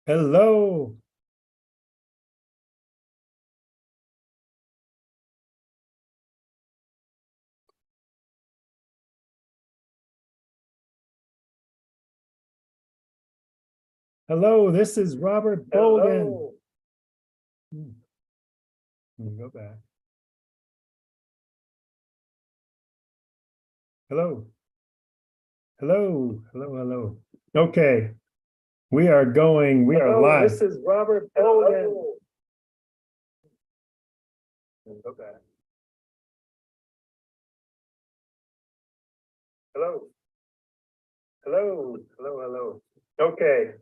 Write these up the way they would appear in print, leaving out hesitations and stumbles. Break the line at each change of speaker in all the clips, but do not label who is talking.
Hello. Hello, this is Robert Bolden.
Hello.
Let me go back. Hello. Hello. Okay. We are live.
This is Robert Bolden.
Go back.
Hello.
Hello. Okay.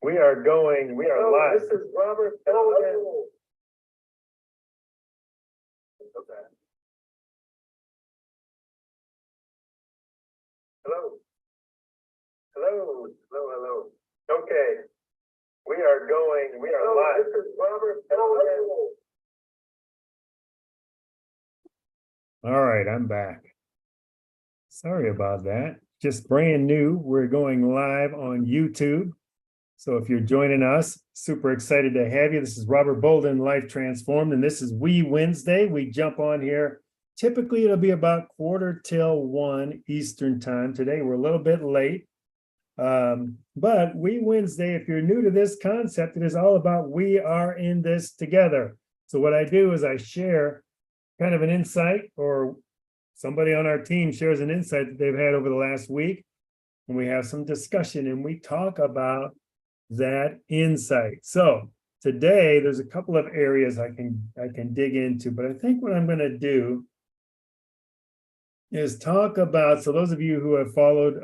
We are live.
This is Robert Bolden.
Go back.
Hello.
Okay. We are live.
This is Robert Bolden.
All right, I'm back. Sorry about that. Just brand new. We're going live on YouTube. So if you're joining us, super excited to have you. This is Robert Bolden, Life Transformed, and this is Wednesday. We jump on here. Typically, it'll be about 1:45 Eastern time. Today, we're a little bit late. But Wednesday, if you're new to this concept, it is all about we are in this together. So what I do is I share kind of an insight, or somebody on our team shares an insight that they've had over the last week, and we have some discussion and we talk about that insight. So today there's a couple of areas I can dig into, but I think what I'm going to do is talk about, so those of you who have followed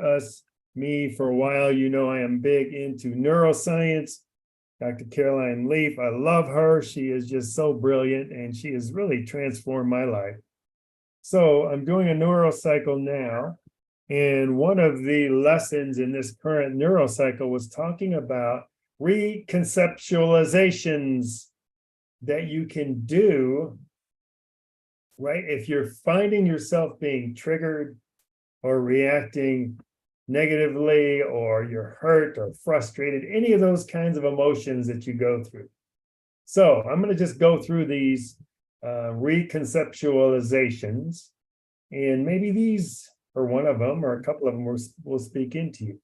me for a while, you know I am big into neuroscience. Dr. Caroline Leaf, I love her. She is just so brilliant, and she has really transformed my life. So I'm doing a neurocycle now, and one of the lessons in this current neurocycle was talking about reconceptualizations that you can do, right? If you're finding yourself being triggered or reacting negatively, or you're hurt or frustrated, any of those kinds of emotions that you go through. So I'm going to just go through these reconceptualizations, and maybe these or one of them or a couple of them will speak into you.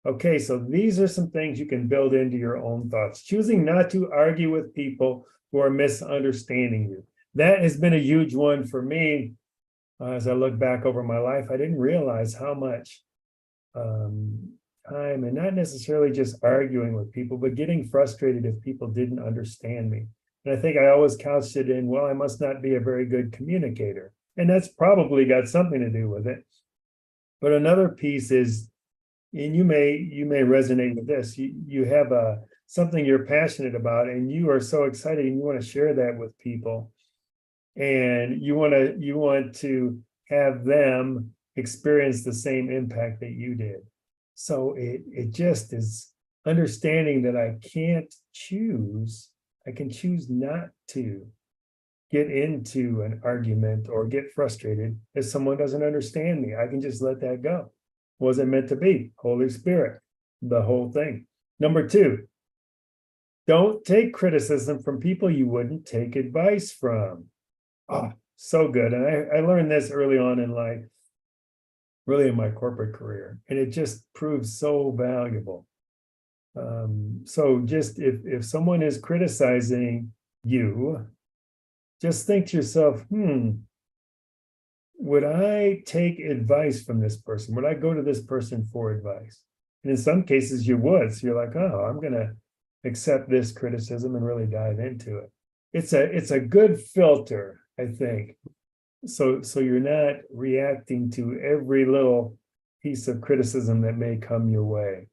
Okay, so these are some things you can build into your own thoughts. Choosing not to argue with people who are misunderstanding you. That has been a huge one for me. As I look back over my life, I didn't realize how much time, and not necessarily just arguing with people, but getting frustrated if people didn't understand me. And I think I always couched it in, well, I must not be a very good communicator. And that's probably got something to do with it. But another piece is, and you may resonate with this, you have something you're passionate about, and you are so excited and you want to share that with people, and you want to have them experience the same impact that you did. So it just is understanding that I can't choose. I can choose not to get into an argument or get frustrated if someone doesn't understand me. I can just let that go. Wasn't meant to be. Holy Spirit, the whole thing. Number 2, don't take criticism from people you wouldn't take advice from. Oh, so good. And I learned this early on in life, really in my corporate career, and it just proves so valuable. So just if someone is criticizing you, just think to yourself, would I take advice from this person? Would I go to this person for advice? And in some cases you would. So you're like, oh, I'm going to accept this criticism and really dive into it. It's a good filter, I think. So you're not reacting to every little piece of criticism that may come your way.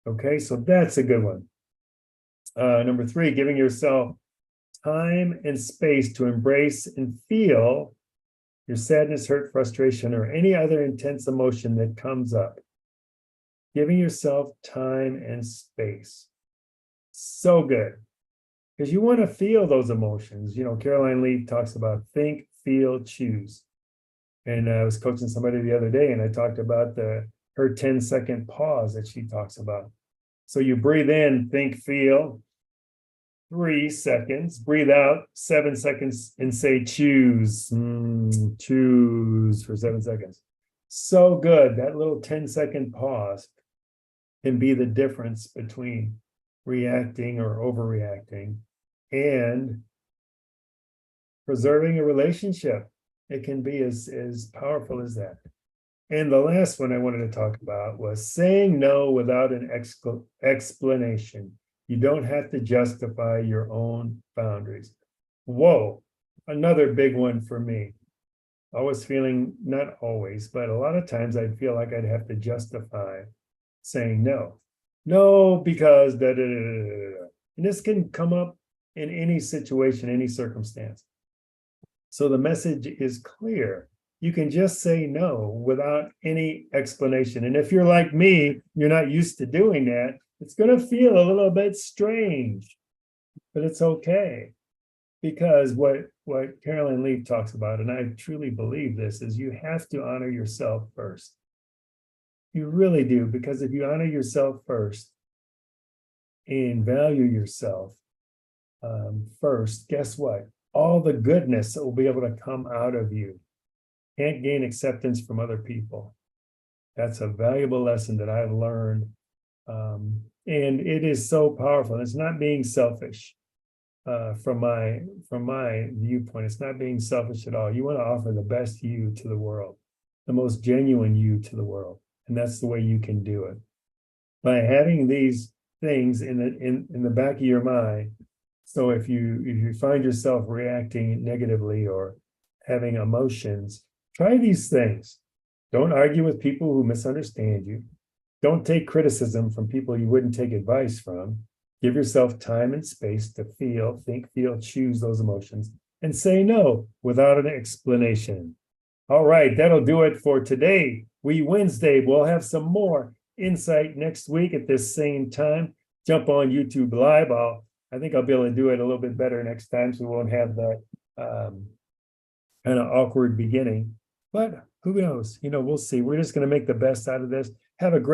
Okay, so that's a good one. Number 3, giving yourself time and space to embrace and feel your sadness, hurt, frustration, or any other intense emotion that comes up. Giving yourself time and space. So good. Because you want to feel those emotions. You know, Caroline Lee talks about think, feel, choose. And I was coaching somebody the other day, and I talked about her 10-second pause that she talks about. So you breathe in, think, feel, 3 seconds, breathe out 7 seconds and say choose. Choose for 7 seconds. So good. That little 10-second pause can be the difference between reacting or overreacting and preserving a relationship. It can be as powerful as that. And the last one I wanted to talk about was saying no without an explanation. You don't have to justify your own boundaries. Whoa, another big one for me. I was feeling, not always, but a lot of times I'd feel like I'd have to justify saying no. No, because da da da da da. And this can come up in any situation, any circumstance. So the message is clear. You can just say no without any explanation. And if you're like me, you're not used to doing that, it's going to feel a little bit strange, but it's okay. Because what Carolyn Leaf talks about, and I truly believe this, is you have to honor yourself first. You really do, because if you honor yourself first and value yourself first, guess what? All the goodness that will be able to come out of you. Can't gain acceptance from other people. That's a valuable lesson that I've learned. And it is so powerful. It's not being selfish from my viewpoint. It's not being selfish at all. You want to offer the best you to the world, the most genuine you to the world. And that's the way you can do it. By having these things in the back of your mind. So if you find yourself reacting negatively or having emotions, try these things. Don't argue with people who misunderstand you. Don't take criticism from people you wouldn't take advice from. Give yourself time and space to feel, think, feel, choose those emotions, and say no without an explanation. All right, that'll do it for today. Wednesday. We'll have some more insight next week at this same time. Jump on YouTube Live. I think I'll be able to do it a little bit better next time, so we won't have that kind of awkward beginning. But who knows? We'll see. We're just going to make the best out of this. Have a great